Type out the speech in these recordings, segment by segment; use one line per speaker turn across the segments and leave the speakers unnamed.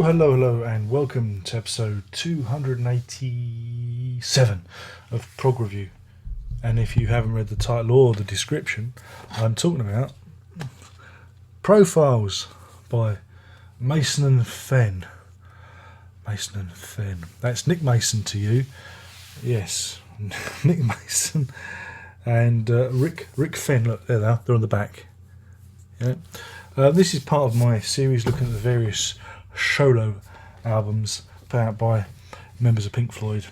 Hello, and welcome to episode 287 of Prog Review. And if you haven't read the title or the description, I'm talking about Profiles by Mason and Fenn. Mason and Fenn. That's Nick Mason to you. Yes, Nick Mason and Rick Fenn. Look, there they are. They're on the back. Yeah. This is part of my series looking at the various solo albums put out by members of Pink Floyd.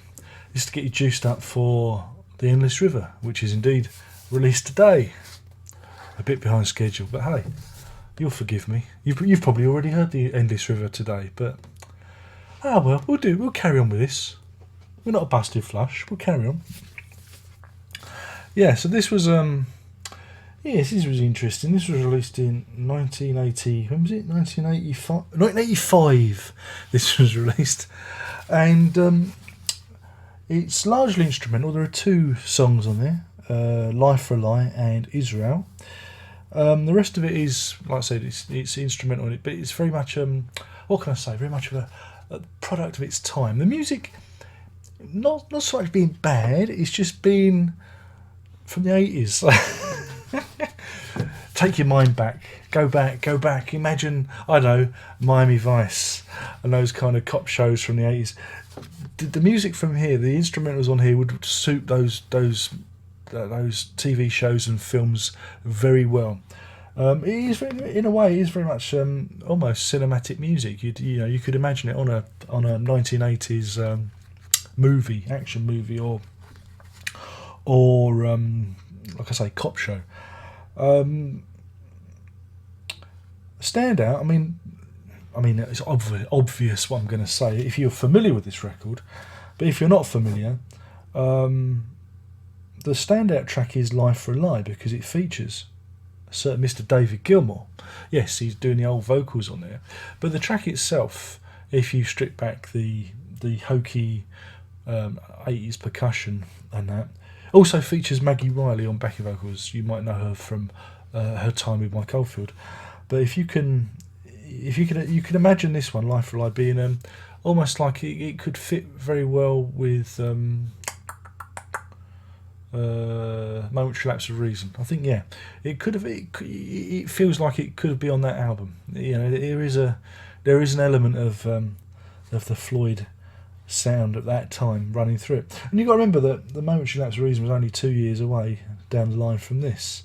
This is to get you juiced up for The Endless River, which is indeed released today. A bit behind schedule, but hey, you'll forgive me. You've probably already heard The Endless River today, but we'll carry on with this. We're not a busted flush. We'll carry on. Yeah, so this was this was interesting. This was released in 1980. When was it? 1985. 1985. This was released, and it's largely instrumental. There are two songs on there: "Life for a Lie" and "Israel." The rest of it is, like I said, it's instrumental in it, but it's very much what can I say? Very much of a product of its time. The music, not so much being bad. It's just being from the 80s. Take your mind back. Go back. Imagine, I don't know, Miami Vice and those kind of cop shows from the 80s. The music from here, the instrumentals on here would suit those TV shows and films very well. It is, in a way, it is very much almost cinematic music. You could imagine it on a 1980s action movie, or like I say, cop show. Standout. I mean, it's obvious what I'm going to say if you're familiar with this record, but if you're not familiar, the standout track is "Life for a Lie" because it features a certain Mr. David Gilmour. Yes, he's doing the old vocals on there, but the track itself, if you strip back the hokey 80s percussion and that, also features Maggie Riley on backing vocals. You might know her from her time with Mike Oldfield. But if you can imagine this one, "Life for a Lie," being almost like it could fit very well with Momentary Lapse of Reason. I think it could have. It feels like it could be on that album. There is an element of the Floyd sound at that time running through it, and you've got to remember that the Momentary Lapse of Reason was only 2 years away down the line from this.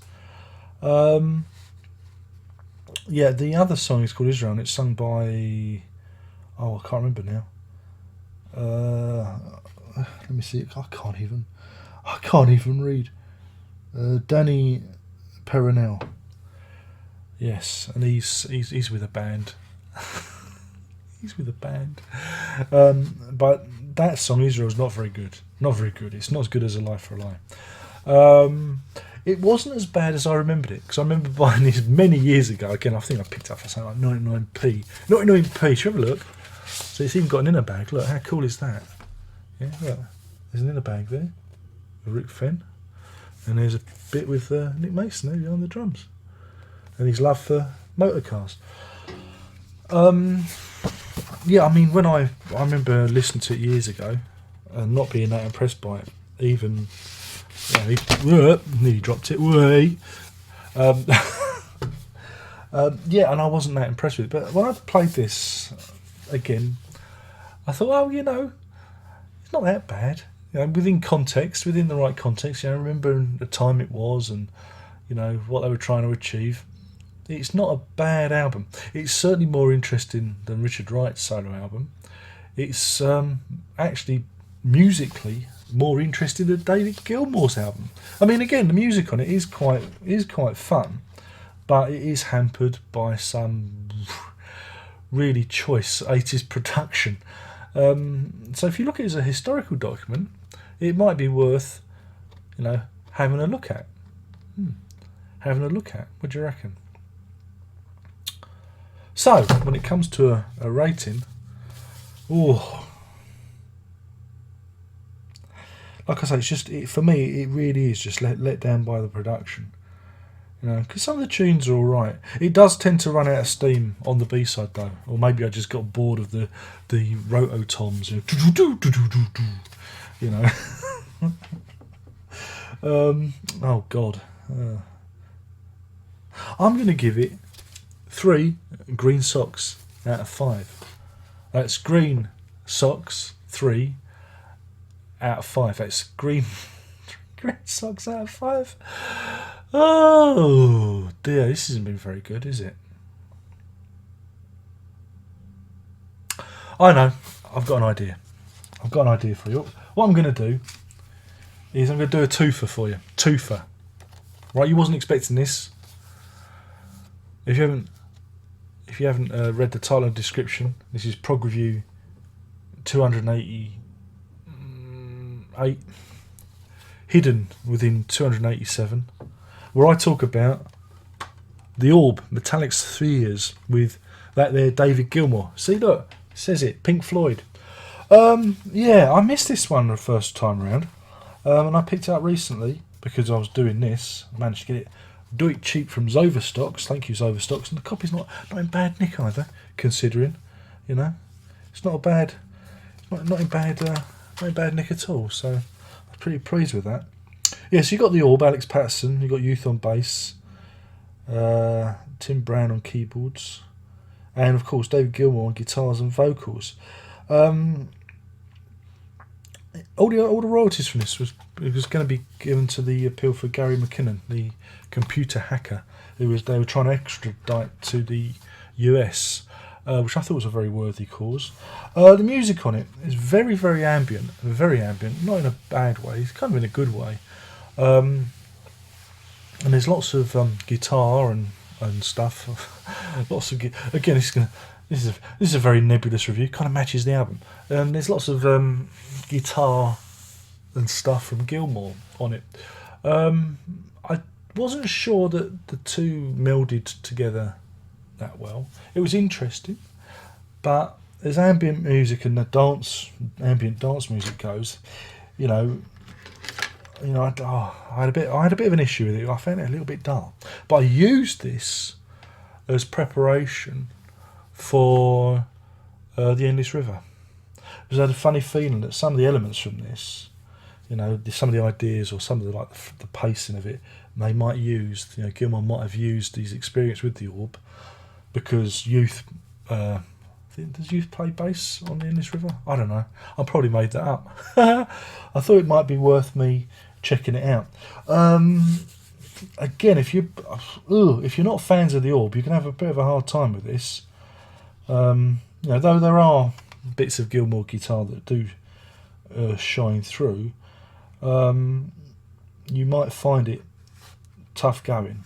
The other song is called "Israel," and it's sung by I can't remember now. Let me see. I can't even read. Danny Peronel. Yes, and he's with a band. He's with a band. But that song, "Israel," is not very good. It's not as good as "A Life for a Lie." It wasn't as bad as I remembered it, because I remember buying this many years ago. Again, I think I picked up for something like 99p. 99p, should have a look. So it's even got an inner bag. Look, how cool is that? Yeah, look. There's an inner bag there with Rick Fenn. And there's a bit with Nick Mason there on the drums. And his love for motor cars. When I remember listening to it years ago and not being that impressed by it, even nearly dropped it. And I wasn't that impressed with it. But when I played this again, I thought, it's not that bad. Within the right context, remembering the time it was and what they were trying to achieve. It's not a bad album. It's certainly more interesting than Richard Wright's solo album. It's actually musically more interesting than David Gilmour's album. I mean, again, the music on it is quite fun, but it is hampered by some really choice 80s production. So if you look at it as a historical document, it might be worth having a look at. What do you reckon? So, when it comes to a rating, like I say, for me, it really is just let down by the production. You know, because some of the tunes are all right. It does tend to run out of steam on the B side though, or maybe I just got bored of the rototoms. You know. Oh God. I'm going to give it 3 green socks out of 5. That's green socks 3 out of 5. That's green socks out of 5. Oh dear, this hasn't been very good, is it? I know. I've got an idea. I've got an idea for you. What I'm going to do is I'm going to do a twofer for you. Twofer. Right, you wasn't expecting this. If you haven't read the title and description, this is Prog Review 288, hidden within 287, where I talk about the orb, metallic spheres, with that there David Gilmour. See, look, it says it, Pink Floyd. Yeah, I missed this one the first time round, and I picked it up recently because I was doing this. I managed to get it. Do it cheap from Zoverstocks. Thank you, Zoverstocks. And the copy's not in bad nick either, considering, you know, it's not a bad, not in bad nick at all. So I was pretty pleased with that. Yeah, so you got the orb, Alex Patterson. You got Youth on bass, Tim Brown on keyboards, and of course David Gilmour on guitars and vocals. All the royalties from this was going to be given to the appeal for Gary McKinnon, the computer hacker, they were trying to extradite to the US, which I thought was a very worthy cause. The music on it is very, very ambient, not in a bad way, it's kind of in a good way. And there's lots of guitar and stuff. Lots of again, this is a very nebulous review. Kind of matches the album. There's lots of guitar and stuff from Gilmour on it. I wasn't sure that the two melded together that well. It was interesting, but as ambient music and the ambient dance music goes, you know, I had a bit of an issue with it. I found it a little bit dull, but I used this as preparation for the Endless River, because I had a funny feeling that some of the elements from this, you know, some of the ideas or some of the pacing of it, they might use, you know, Gilmour might have used his experience with the orb, because Youth. Does Youth play bass on the Endless River? I don't know. I probably made that up. I thought it might be worth me checking it out. Again, if you're not fans of the orb, you can have a bit of a hard time with this. You know, though there are bits of Gilmour guitar that do shine through, you might find it tough going.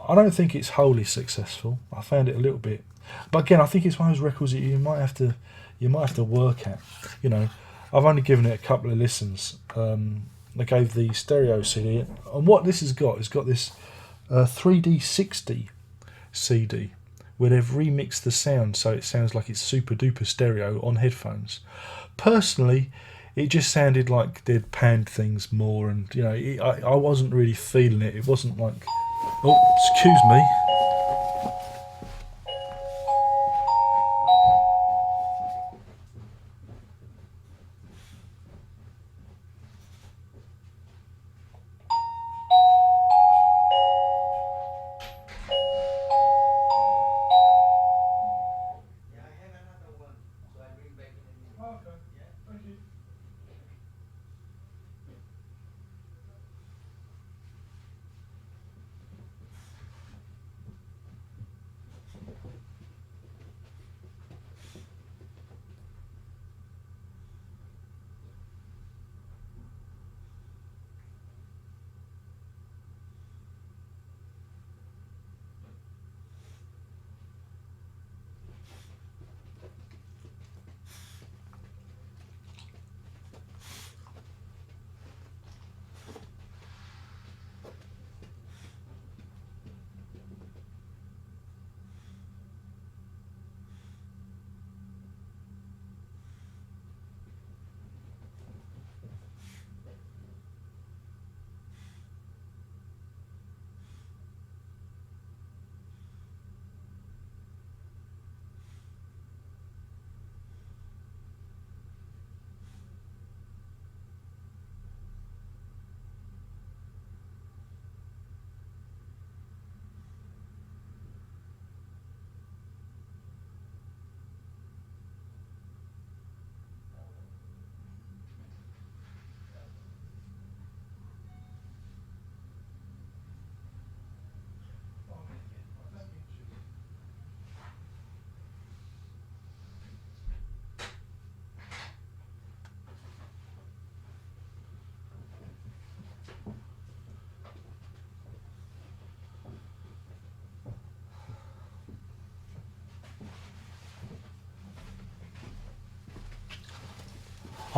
I don't think it's wholly successful. I found it a little bit, but again, I think it's one of those records that you might have to work at. You know, I've only given it a couple of listens. I gave the stereo CD, and what this has got this 3D 60 CD, where they've remixed the sound so it sounds like it's super duper stereo on headphones. Personally, it just sounded like they'd panned things more, and you know, I wasn't really feeling it. It wasn't like, oh, excuse me.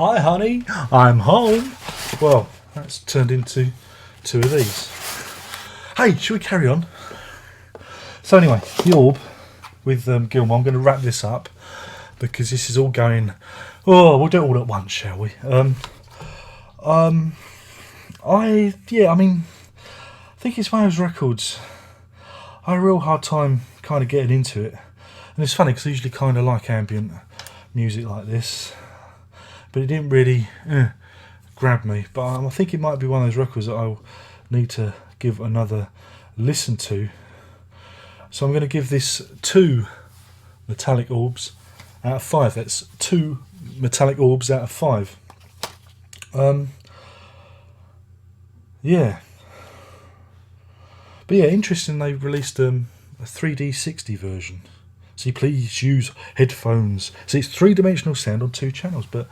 Hi, honey, I'm home. Well, that's turned into 2 of these. Hey, shall we carry on? So anyway, the orb with Gilmour. I'm going to wrap this up because this is all going. Oh, we'll do it all at once, shall we? I think it's one of those records. I had a real hard time kind of getting into it, and it's funny because I usually kind of like ambient music like this, but it didn't really grab me. But I think it might be one of those records that I'll need to give another listen to. So I'm going to give this 2 metallic orbs out of 5. That's 2 metallic orbs out of 5. Yeah. But yeah, interesting, they've released a 3D 60 version. So please use headphones. So it's 3-dimensional sound on 2 channels, but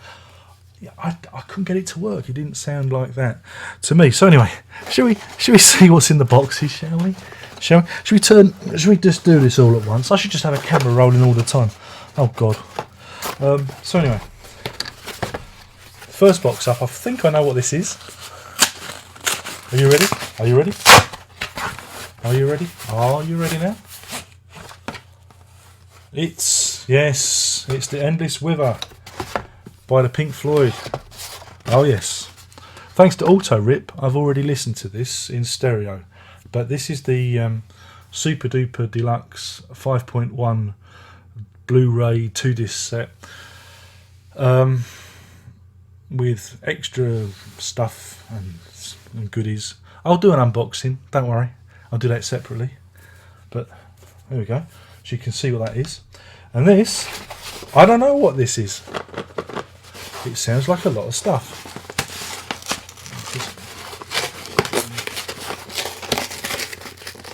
yeah, I couldn't get it to work. It didn't sound like that to me. So anyway, shall we see what's in the boxes, shall we? Shall we just do this all at once? I should just have a camera rolling all the time. Oh God. So anyway, first box up. I think I know what this is. Are you ready? Are you ready? Are you ready? Are you ready now? It's the Endless Wither by the Pink Floyd. Oh yes. Thanks to Auto Rip, I've already listened to this in stereo. But this is the Super Duper Deluxe 5.1 Blu-ray 2-disc set with extra stuff and goodies. I'll do an unboxing, don't worry. I'll do that separately. But there we go. So you can see what that is. And this, I don't know what this is. It sounds like a lot of stuff.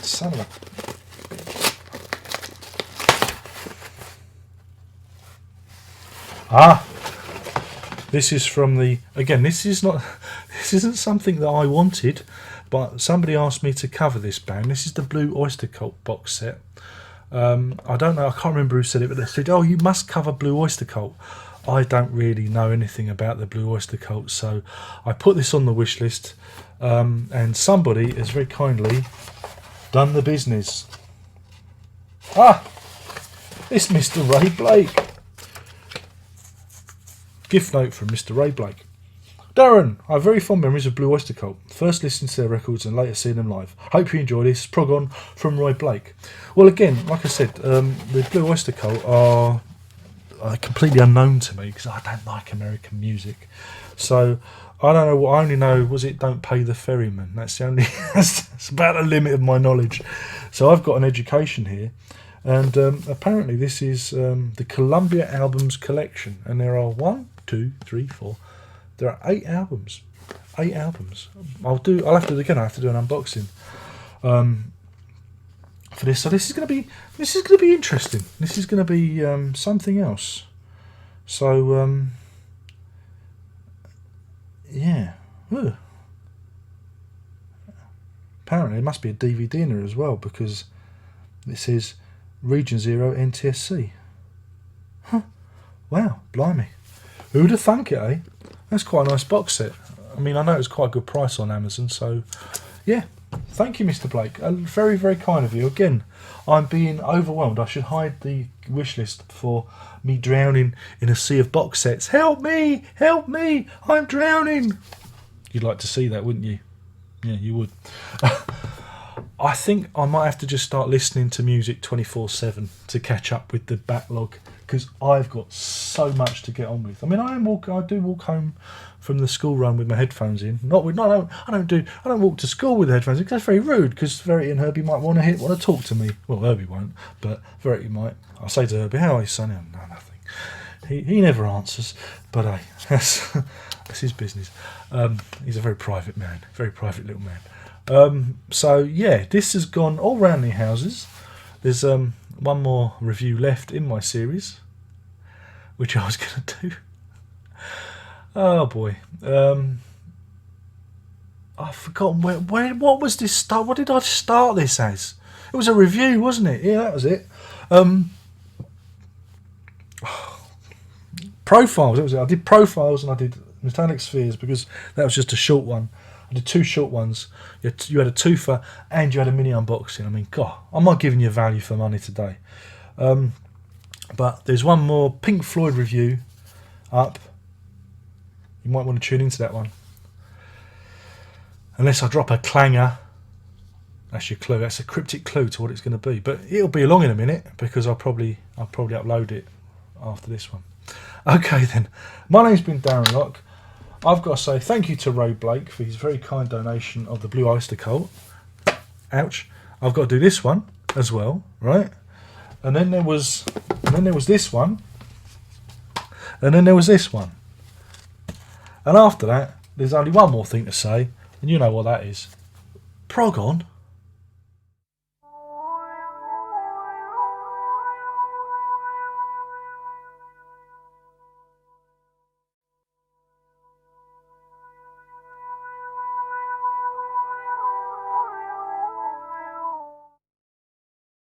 Son of a... This is from the... Again, this isn't something that I wanted, but somebody asked me to cover this band. This is the Blue Oyster Cult box set. I don't know, I can't remember who said it, but they said, oh, you must cover Blue Oyster Cult. I don't really know anything about the Blue Oyster Cult, so I put this on the wish list, and somebody has very kindly done the business. It's Mr. Ray Blake. Gift note from Mr. Ray Blake. Darren, I have very fond memories of Blue Oyster Cult. First listening to their records and later seeing them live. Hope you enjoy this. Prog on from Roy Blake. Well, again, like I said, the Blue Oyster Cult are completely unknown to me because I don't like American music. So I don't know. I only know, was it Don't Pay the Ferryman? That's the only. That's about the limit of my knowledge. So I've got an education here, and apparently this is the Columbia Albums Collection, and there are 1, 2, 3, 4. There are 8 albums. 8 albums. I have to do an unboxing for this. So this is going to be interesting. This is going to be something else. So yeah. Ooh. Apparently there must be a DVD in there as well because it says Region 0 NTSC. Huh. Wow, blimey. Who'd have thunk it, eh? That's quite a nice box set. I mean, I know it's quite a good price on Amazon, so yeah. Thank you, Mr. Blake. Very, very kind of you. Again, I'm being overwhelmed. I should hide the wish list for me drowning in a sea of box sets. Help me! Help me! I'm drowning! You'd like to see that, wouldn't you? Yeah, you would. I think I might have to just start listening to music 24/7 to catch up with the backlog because I've got so much to get on with. I mean, I do walk home from the school run with my headphones in. I don't walk to school with headphones in because that's very rude. Because Verity and Herbie might want to talk to me. Well, Herbie won't, but Verity might. I'll say to Herbie, "How are you, son?" No, nothing. He never answers. But hey, that's his business. He's a very private man, very private little man. So yeah, this has gone all round the houses. There's one more review left in my series, which I was going to do. Oh boy, I've forgotten where. What was this start? What did I start this as? It was a review, wasn't it? Yeah, that was it. Profiles. That was it. I did profiles and I did metallic spheres because that was just a short one. I did 2 short ones. You had a twofer and you had a mini unboxing. I mean, God, I'm not giving you value for money today. But there's one more Pink Floyd review up. You might want to tune into that one. Unless I drop a clanger. That's your clue. That's a cryptic clue to what it's going to be. But it'll be along in a minute because I'll probably upload it after this one. Okay then. My name's been Darren Locke. I've got to say thank you to Ray Blake for his very kind donation of the Blue Oyster Cult. Ouch. I've got to do this one as well, right? And then there was this one. And then there was this one. And after that, there's only one more thing to say, and you know what that is. Prog on.